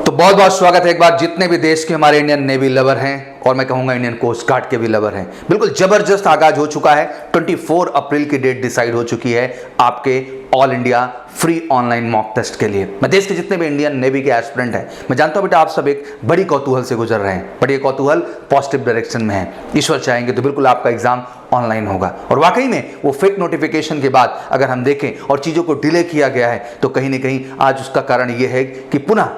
तो बहुत बहुत स्वागत है एक बार जितने भी देश के हमारे इंडियन नेवी लवर हैं और मैं कहूंगा इंडियन कोस्ट गार्ड के भी लवर हैं। बिल्कुल जबरदस्त आगाज हो चुका है। 24 अप्रैल की डेट डिसाइड हो चुकी है आपके all India free online mock test के लिए। मैं देश के जितने भी इंडियन नेवी के एस्पिरेंट हैं, मैं जानता हूं बेटा आप सब एक बड़ी कौतूहल से गुजर रहे हैं, बट ये कौतूहल पॉजिटिव डायरेक्शन में है। ईश्वर चाहेंगे तो बिल्कुल आपका एग्जाम ऑनलाइन होगा। और वाकई में वो फेक नोटिफिकेशन के बाद अगर हम देखें और चीजों को डिले किया गया है तो कहीं ना कहीं आज उसका कारण ये है कि पुनः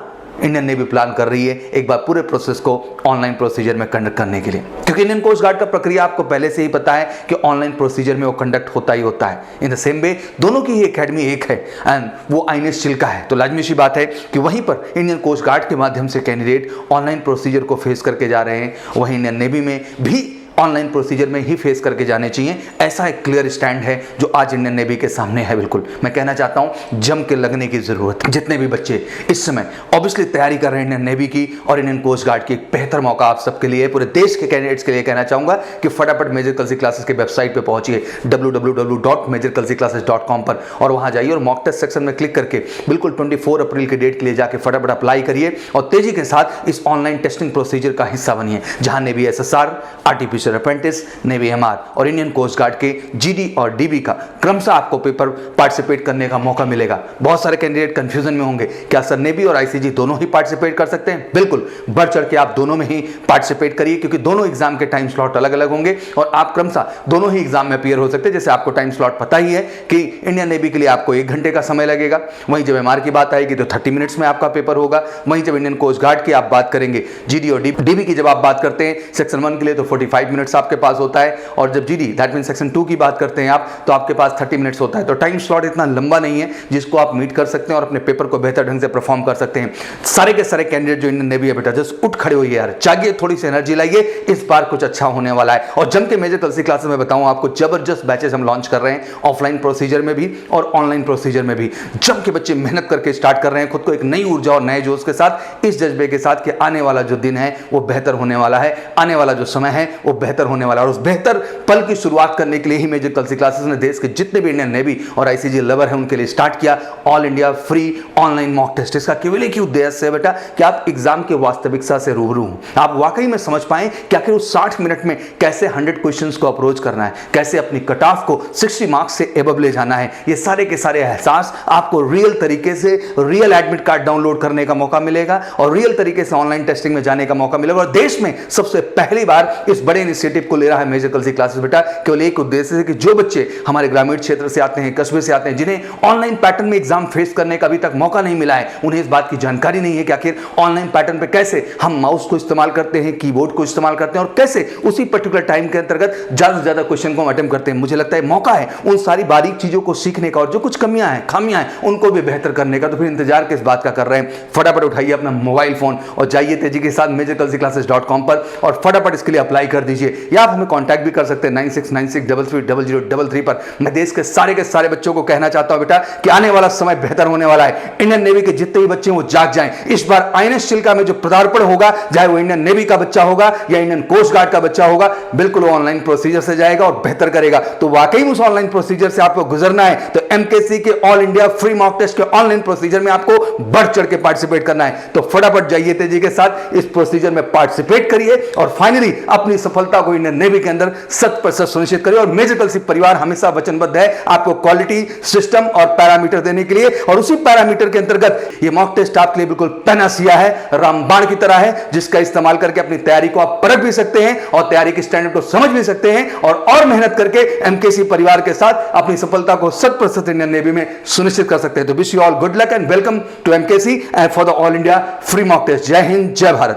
इंडियन नेवी प्लान कर रही है एक बार पूरे प्रोसेस को ऑनलाइन प्रोसीजर में कंडक्ट करने के लिए, क्योंकि इंडियन कोस्ट गार्ड का प्रक्रिया आपको पहले से ही पता है कि ऑनलाइन प्रोसीजर में वो कंडक्ट होता ही होता है। इन द सेम वे दोनों की ही एकेडमी एक है एंड वो आईएनएस चिल्का है। तो लाजमी सी बात है कि वहीं पर इंडियन कोस्ट गार्ड के माध्यम से कैंडिडेट ऑनलाइन प्रोसीजर को फेस करके जा रहे हैं, वहीं इंडियन नेवी में भी ऑनलाइन प्रोसीजर में ही फेस करके जाने चाहिए। ऐसा एक क्लियर स्टैंड है जो आज इंडियन नेवी के सामने है। बिल्कुल मैं कहना चाहता हूं जम के लगने की जरूरत है। जितने भी बच्चे इस समय ऑब्वियसली तैयारी कर रहे हैं इंडियन नेवी की और इंडियन कोस्ट गार्ड की, एक बेहतर मौका आप सबके लिए, पूरे देश के कैंडिडेट्स के लिए कहना चाहूंगा कि फटाफट मेजर कल्सी क्लासेस के वेबसाइट पे पहुंचिए www.majorkalsiclasses.com पर और वहां जाइए और मॉक टेस्ट सेक्शन में क्लिक करके बिल्कुल 24 अप्रैल की डेट के लिए जाके फटाफट अप्लाई करिए और तेजी के साथ इस ऑनलाइन टेस्टिंग प्रोसीजर का हिस्सा बनिए, जहां navy SSR, RTPC apprentice, navy MR और इंडियन कोस्ट गार्ड के जीडी और डीबी का क्रमशः आपको पेपर पार्टिसिपेट करने का मौका मिलेगा। बहुत सारे कैंडिडेट कंफ्यूजन में होंगे, क्या सर नेवी और आईसीजी दोनों ही पार्टिसिपेट कर सकते हैं? बिल्कुल बढ़ चढ़ के आप दोनों में ही पार्टिसिपेट करिए, क्योंकि दोनों एग्जाम के टाइम स्लॉट अलग अलग होंगे और आप क्रमशः दोनों ही एग्जाम में अपीयर हो सकते हैं। जैसे आपको टाइम स्लॉट पता ही है कि इंडियन नेवी के लिए आपको 1 घंटे का समय लगेगा, वहीं जब एमआर की बात आएगी तो 30 मिनट्स में आपका पेपर होगा, वहीं जब इंडियन कोस्ट गार्ड की आप बात करेंगे, जीडी और डीबी की जब आप बात करते हैं सेक्शन 1 के लिए तो 45 मिनट्स आपके पास होता है और जब जीडी दैट मीन सेक्शन 2 की बात करते हैं आप तो आपके पास 30 मिनट्स होता है। तो टाइम स्लॉट इतना लंबा नहीं है जिसको आप मीट कर सकते हैं और अपने पेपर को बेहतर ढंग से परफॉर्म कर सकते हैं। सारे के सारे कैंडिडेट जो इंडियन नेवी है बेटा जस्ट उठ खड़े होइए यार, जागिए, थोड़ी सी एनर्जी लाइए, इस बार कुछ अच्छा होने वाला है। और जम के मेजर कल्सी क्लासेस में बताऊं आपको जबरदस्त बैचेस हम लॉन्च कर रहे हैं, ऑफलाइन प्रोसीजर में भी और ऑनलाइन प्रोसीजर में भी। जम के बच्चे मेहनत करके स्टार्ट कर रहे हैं खुद को एक नई ऊर्जा और नए जोश के साथ, इस जज्बे के साथ कि आने वाला जो दिन है वो बेहतर होने वाला है, आने वाला जो समय है वो बेहतर होने वाला है। और उस बेहतर पल की शुरुआत करने के लिए ही मेजर कल्सी क्लासेस ने देश के जितने भी इंडियन नेवी और आईसीजी लवर हैं उनके लिए स्टार्ट किया all India free online mock test. इसका केवल एक ही उद्देश्य है बेटा कि आप एग्जाम के वास्तविकता से रूबरू हों, आप वाकई में समझ पाएं कि आखिर उस 60 मिनट में कैसे 100 क्वेश्चंस को अप्रोच करना है, कैसे अपनी कट ऑफ को 60 मार्क्स से एबव ले जाना है। ये सारे के सारे एहसास आपको रियल तरीके से रियल एडमिट कार्ड डाउनलोड करने का मौका मिलेगा और रियल तरीके से ऑनलाइन टेस्टिंग में जाने का मौका मिलेगा। और देश में सबसे पहली बार इस बड़े इनिशिएटिव को ले रहा है मेजर कल्सी क्लासेस बेटा, केवल एक उद्देश्य है कि जो बच्चे हमारे ग्रामीण क्षेत्र से आते हैं, कस्बे से आते हैं, जिन्हें ऑनलाइन पैटर्न में एग्जाम फेस करने का अभी तक मौका नहीं मिला है, उन्हें इस बात की जानकारी नहीं है कि आखिर ऑनलाइन पैटर्न पे कैसे हम माउस को इस्तेमाल करते हैं, कीबोर्ड को इस्तेमाल करते हैं और कैसे उसी पर्टिकुलर टाइम के अंतर्गत ज्यादा से ज्यादा क्वेश्चन को अटेम्प्ट करते हैं। मुझे लगता है मौका है उन सारी बारीक चीजों को सीखने का और जो कुछ कमियां हैं, खामियां हैं, उनको भी बेहतर करने का। तो फिर इंतजार किस बात का कर रहे हैं? फटाफट उठाइए अपना मोबाइल फोन और जाइए तेजी के साथ majorkalsiclasses.com पर और फटाफट इसके लिए अप्लाई कर दीजिए, या आप हमें कॉन्टैक्ट भी कर सकते हैं 9696330033 पर। मैं देश के सारे बच्चों को कहना चाहता हूं बेटा कि आने वाला समय बेहतर होने वाला है। इंडियन नेवी के जितने भी बच्चे वो जाग जाएं। इस बार आईएनएस चिल्का में जो पदार्पण होगा, चाहे वो इंडियन नेवी का बच्चा होगा या इंडियन कोस्ट गार्ड का बच्चा होगा, बिल्कुल वो ऑनलाइन प्रोसीजर से जाएगा और बेहतर करेगा। तो वाकई उस ऑनलाइन प्रोसीजर से आपको गुजरना है तो एमकेसी के all India free mock test के ऑनलाइन प्रोसीजर में आपको बढ़ चढ़ के पार्टिसिपेट करना है। तो फटाफट जाइए तेजी के साथ इस प्रोसीजर में पार्टिसिपेट करिए और फाइनली अपनी सफलता को इंडियन नेवी के अंदर 100% सुनिश्चित करिए। और मेजर कल्सी परिवार हमेशा वचनबद्ध है आपको क्वालिटी, सिस्टम और पैरामीटर देने के लिए, और उसी पैरामीटर के अंतर्गत ये मॉक टेस्ट आपके लिए बिल्कुल पैनासिया है, रामबाण की तरह है, जिसका इस्तेमाल करके अपनी तैयारी को आप परख भी सकते हैं और तैयारी की स्टैंडर्ड को समझ भी सकते हैं और मेहनत करके एमकेसी परिवार के साथ अपनी सफलता को 100% इंडियन नेवी में सुनिश्चित कर सकते हैं। तो wish you all good luck and welcome to MKC and for the all India free mock test. जय हिंद, जय भारत।